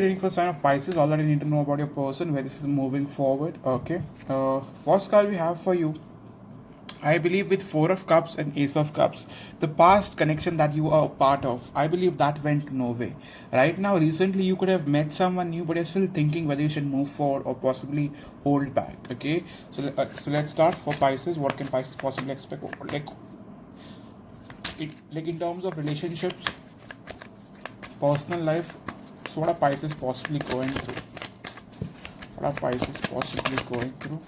Reading for sign of Pisces. All that you need to know about your person, where this is moving forward. Okay. First card we have for you, I believe, with Four of Cups and Ace of Cups, the past connection that you are a part of, I believe that went no way. Right now, recently, you could have met someone new, but you're still thinking whether you should move forward or possibly hold back. Okay, so let's start for Pisces. What can Pisces possibly expect? Like in terms of relationships, personal life. So what are Pisces possibly going through? What are Pisces possibly going through?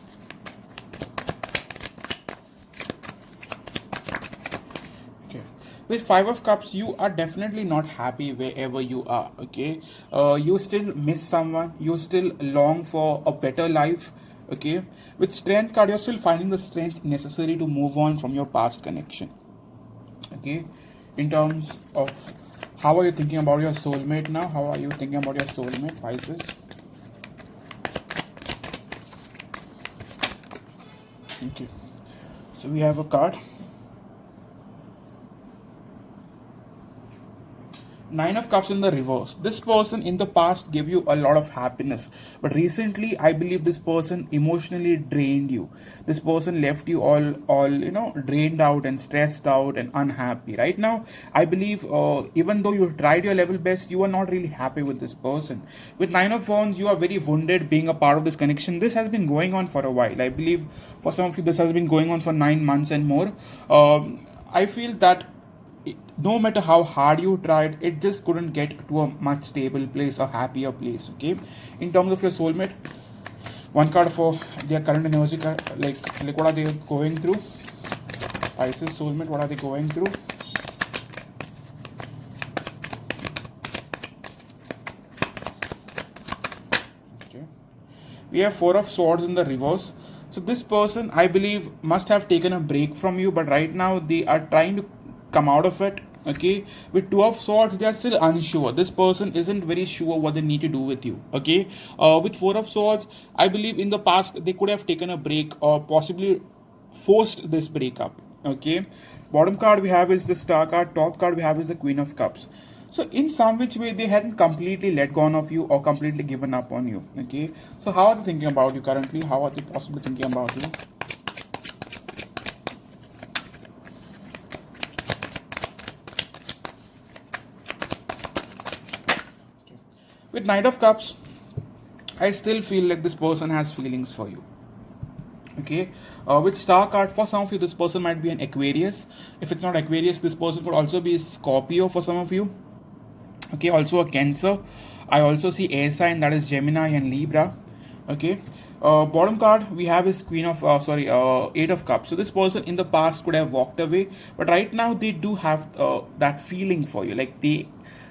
Okay. With Five of Cups, you are definitely not happy wherever you are. Okay. You still miss someone. You still long for a better life. Okay. With Strength card, you're still finding the strength necessary to move on from your past connection. Okay. In terms of how are you thinking about your soulmate now? How are you thinking about your soulmate, Pisces? Okay. So we have a card. Nine of Cups in the reverse. This person in the past gave you a lot of happiness, but recently I believe this person emotionally drained you. This person left you all drained out and stressed out and unhappy. Right now, I believe even though you tried your level best, you are not really happy with this person. With Nine of Wands, you are very wounded being a part of this connection. This has been going on for a while. I believe for some of you, this has been going on for 9 months and more. I feel that no matter how hard you tried, it just couldn't get to a much stable place, a happier place. Okay, in terms of your soulmate, one card for their current energy, like what are they going through? Pisces soulmate, what are they going through? Okay, we have Four of Swords in the reverse. So this person, I believe, must have taken a break from you, but right now they are trying to come out of it. Okay, with Two of Swords, they are still unsure. This person isn't very sure what they need to do with you. Okay, with Four of Swords, I believe in the past they could have taken a break or possibly forced this breakup. Okay, bottom card we have is the Star card, top card we have is the Queen of Cups. So in some which way they hadn't completely let go of you or completely given up on you. Okay, so how are they thinking about you currently? How are they possibly thinking about you? With Knight of Cups, I still feel like this person has feelings for you. Okay, with Star card, for some of you, this person might be an Aquarius. If it's not Aquarius, this person could also be Scorpio for some of you. Okay, also a Cancer. I also see air sign, that is Gemini and Libra. Okay, bottom card we have is Eight of Cups. So this person in the past could have walked away, but right now they do have that feeling for you, like they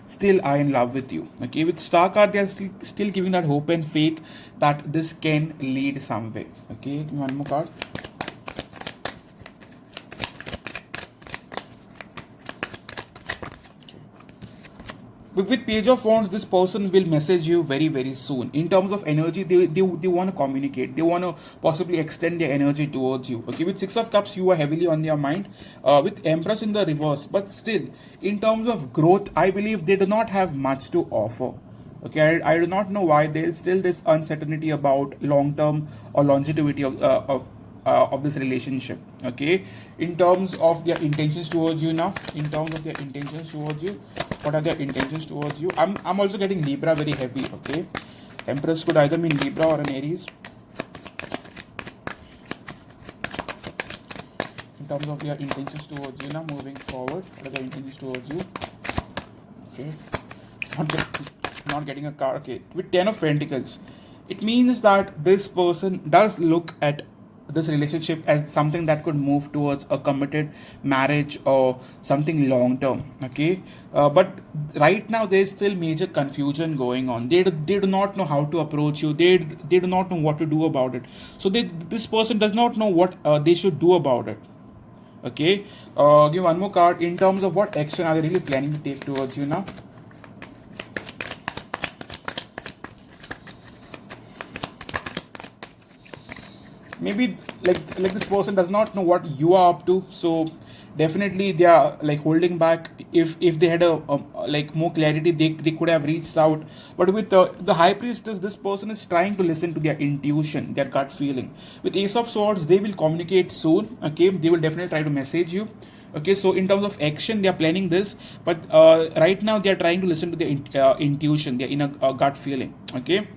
still are in love with you. Okay, with Star card, they are still giving that hope and faith that this can lead somewhere. Okay, give me one more card. With Page of Wands, this person will message you very very soon. In terms of energy, they want to communicate, they want to possibly extend their energy towards you. Okay, with Six of Cups, you are heavily on their mind. With Empress in the reverse, but still in terms of growth, I believe they do not have much to offer. Okay, I do not know why there is still this uncertainty about long term or longevity of this relationship. Okay, in terms of their intentions towards you now, in terms of their intentions towards you, what are their intentions towards you? I'm also getting Libra very heavy. Okay, Empress could either mean Libra or an Aries. In terms of their intentions towards you now, moving forward, what are their intentions towards you? Okay, not getting a card. Okay, with Ten of Pentacles, it means that this person does look at this relationship as something that could move towards a committed marriage or something long term. Okay, but right now there's still major confusion going on. They do not know how to approach you. They do not know what to do about it. So this person does not know what they should do about it. Okay, give one more card. In terms of what action are they really planning to take towards you now? Maybe like this person does not know what you are up to, so definitely they are like holding back. If they had a like more clarity, they could have reached out. But with the high priestess, this person is trying to listen to their intuition, their gut feeling. With ace of swords, they will communicate soon. Okay, they will definitely try to message you. Okay, so in terms of action, they are planning this, but right now they are trying to listen to their intuition, their inner gut feeling. Okay,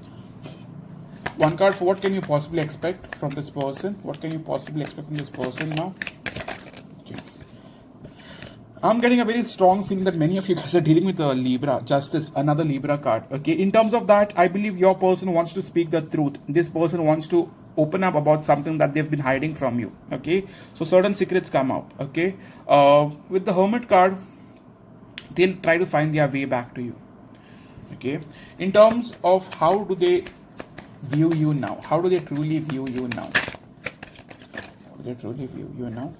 one card for what can you possibly expect from this person? What can you possibly expect from this person now? Okay. I'm getting a very strong feeling that many of you guys are dealing with a Libra, Justice, another Libra card. Okay, in terms of that, I believe your person wants to speak the truth. This person wants to open up about something that they've been hiding from you. Okay, so certain secrets come out. Okay, with the Hermit card, they'll try to find their way back to you. Okay, in terms of how do they view you now? How do they truly view you now? How do they truly view you now?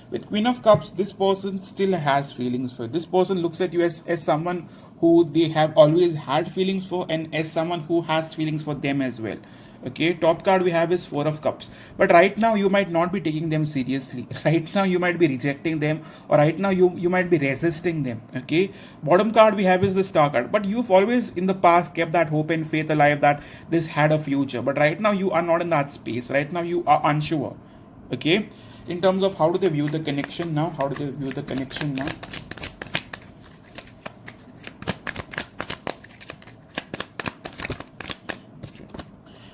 With Queen of Cups, this person still has feelings for you. This person looks at you as someone who they have always had feelings for, and as someone who has feelings for them as well. Okay, top card we have is Four of Cups. But right now you might not be taking them seriously. Right now you might be rejecting them, or right now you might be resisting them. Okay, bottom card we have is the Star card. But you've always in the past kept that hope and faith alive that this had a future. But right now you are not in that space. Right now you are unsure. Okay, in terms of how do they view the connection now? How do they view the connection now?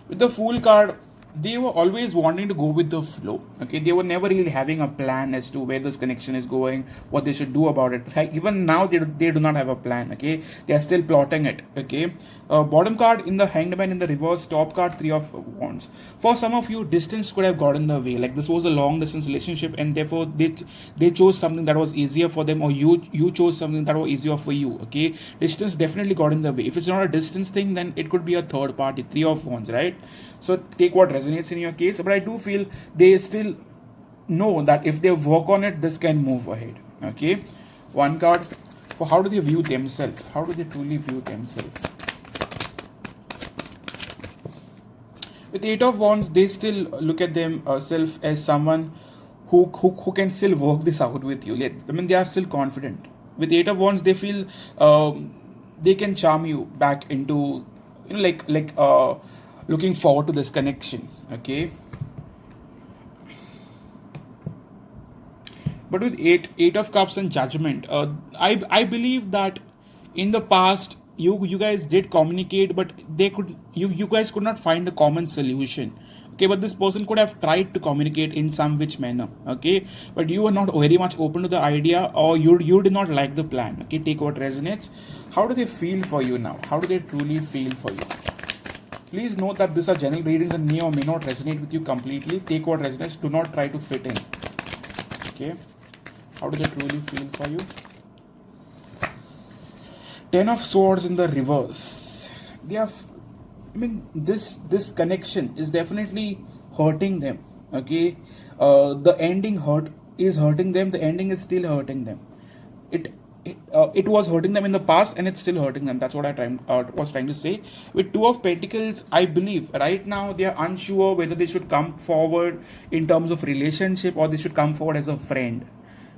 With the Fool card, they were always wanting to go with the flow. Okay, they were never really having a plan as to where this connection is going, what they should do about it. Right? Even now, they do not have a plan. Okay, they are still plotting it. Okay, bottom card in the Hanged Man in the reverse, top card Three of Wands. For some of you, distance could have gotten in the way. Like this was a long distance relationship, and therefore they chose something that was easier for them, or you chose something that was easier for you. Okay, distance definitely got in the way. If it's not a distance thing, then it could be a third party. Three of Wands, right? So take what resonates in your case, but I do feel they still know that if they work on it, this can move ahead. Okay, one card for how do they view themselves? How do they truly view themselves? With Eight of Wands, they still look at themselves as someone who can still work this out with you. I mean, they are still confident. With Eight of Wands, they feel they can charm you back into, you know, looking forward to this connection. Okay, but with eight of Cups and Judgment, I believe that in the past you guys did communicate, but you guys could not find a common solution. Okay, but this person could have tried to communicate in some which manner. Okay, but you were not very much open to the idea, or you did not like the plan. Okay, take what resonates. How do they feel for you now? How do they truly feel for you? Please note that these are general readings and may or may not resonate with you completely. Take what resonates. Do not try to fit in. Okay. How do they truly feel for you? Ten of Swords in the reverse. They have, I mean, this connection is definitely hurting them. Okay. The ending is hurting them. The ending is still hurting them. It was hurting them in the past, and it's still hurting them. That's what I was trying to say. With Two of Pentacles, I believe right now they are unsure whether they should come forward in terms of relationship, or they should come forward as a friend.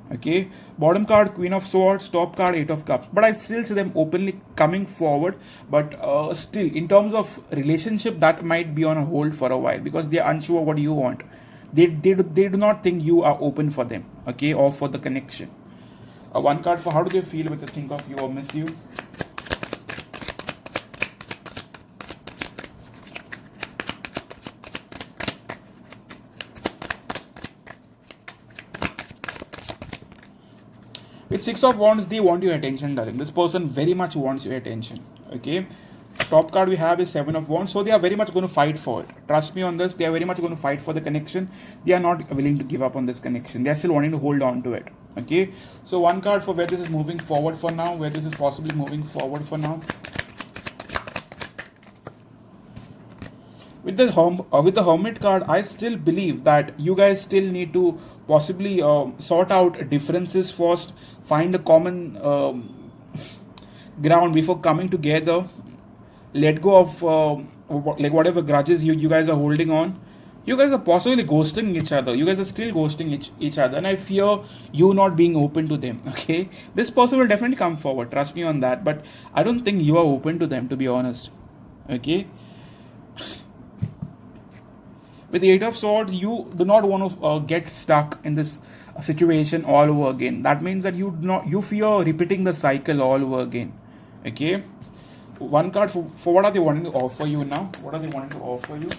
Okay, bottom card Queen of Swords, top card Eight of Cups. But I still see them openly coming forward. But still, in terms of relationship, that might be on a hold for a while, because they are unsure what you want. They do not think you are open for them. Okay, or for the connection. One card for how do they feel when they think of you or miss you? With Six of Wands, they want your attention, darling. This person very much wants your attention. Okay. Top card we have is Seven of Wands. So they are very much going to fight for it. Trust me on this. They are very much going to fight for the connection. They are not willing to give up on this connection. They are still wanting to hold on to it. Okay. So one card for where this is moving forward for now. Where this is possibly moving forward for now. With the Hermit card, I still believe that you guys still need to possibly sort out differences first. Find a common ground before coming together. Let go of like whatever grudges you guys are holding on. You guys are possibly ghosting each other. You guys are still ghosting each other, and I fear you not being open to them. Okay, this person will definitely come forward. Trust me on that. But I don't think you are open to them, to be honest. Okay. With the Eight of Swords, you do not want to get stuck in this situation all over again. That means that you fear repeating the cycle all over again. Okay. One card for what are they wanting to offer you now? What are they wanting to offer you?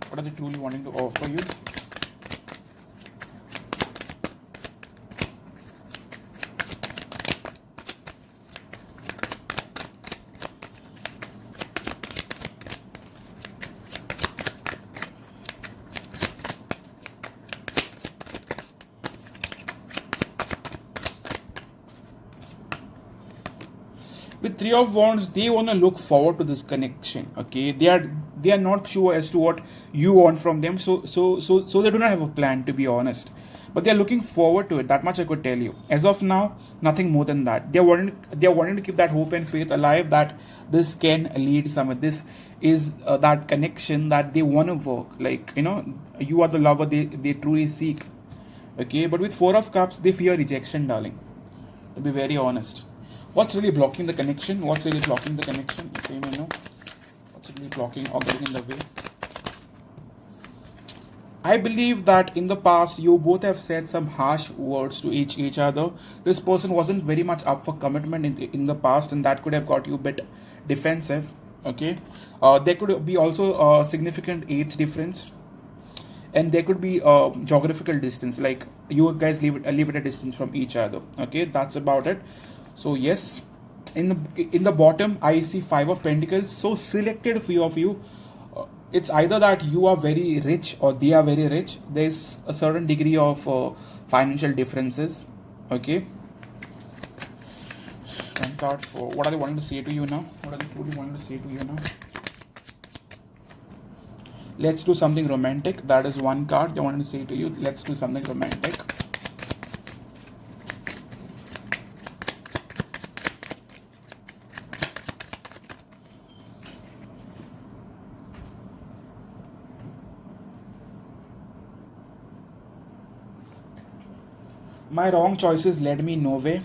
What are they truly wanting to offer you? With Three of Wands, they want to look forward to this connection. Okay, they are not sure as to what you want from them, so they do not have a plan, to be honest, but they are looking forward to it. That much I could tell you. As of now, nothing more than that. They are wanting to keep that hope and faith alive that this can lead somewhere. This is that connection that they want to work. Like, you are the lover they truly seek. Okay, but with Four of Cups, they fear rejection, darling. To be very honest. What's really blocking the connection? What's really blocking the connection? If you may know. What's really blocking or getting in the way? I believe that in the past you both have said some harsh words to each other. This person wasn't very much up for commitment in the past, and that could have got you a bit defensive. Okay, there could be also a significant age difference, and there could be a geographical distance. Like, you guys live at a distance from each other. Okay, that's about it. So yes, in the bottom I see Five of Pentacles. So selected few of you, it's either that you are very rich or they are very rich. There's a certain degree of financial differences. Okay. One card for what are they wanting to say to you now? What are they truly wanting to say to you now? Let's do something romantic. That is one card they wanted to say to you. Let's do something romantic. My wrong choices led me nowhere.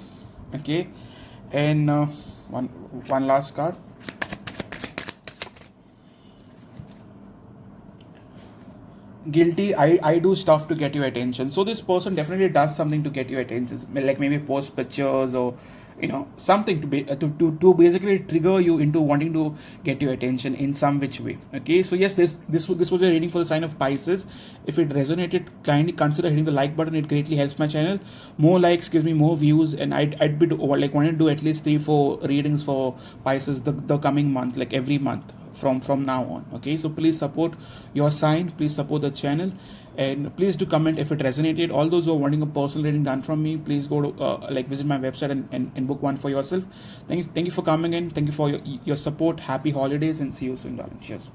Okay, and one last card. Guilty. I do stuff to get your attention. So this person definitely does something to get your attention, like maybe post pictures or something to basically trigger you into wanting to get your attention in some which way. Okay, so yes, this was a reading for the sign of Pisces. If it resonated, kindly consider hitting the like button. It greatly helps my channel. More likes gives me more views, and I'd be like wanting to do at least 3-4 readings for Pisces the coming month, like every month from now on. Okay, so please support your sign, please support the channel, and please do comment if it resonated. All those who are wanting a personal reading done from me, please go to visit my website and book one for yourself. Thank you for coming in. Thank you for your support. Happy holidays, and see you soon, darling. Cheers.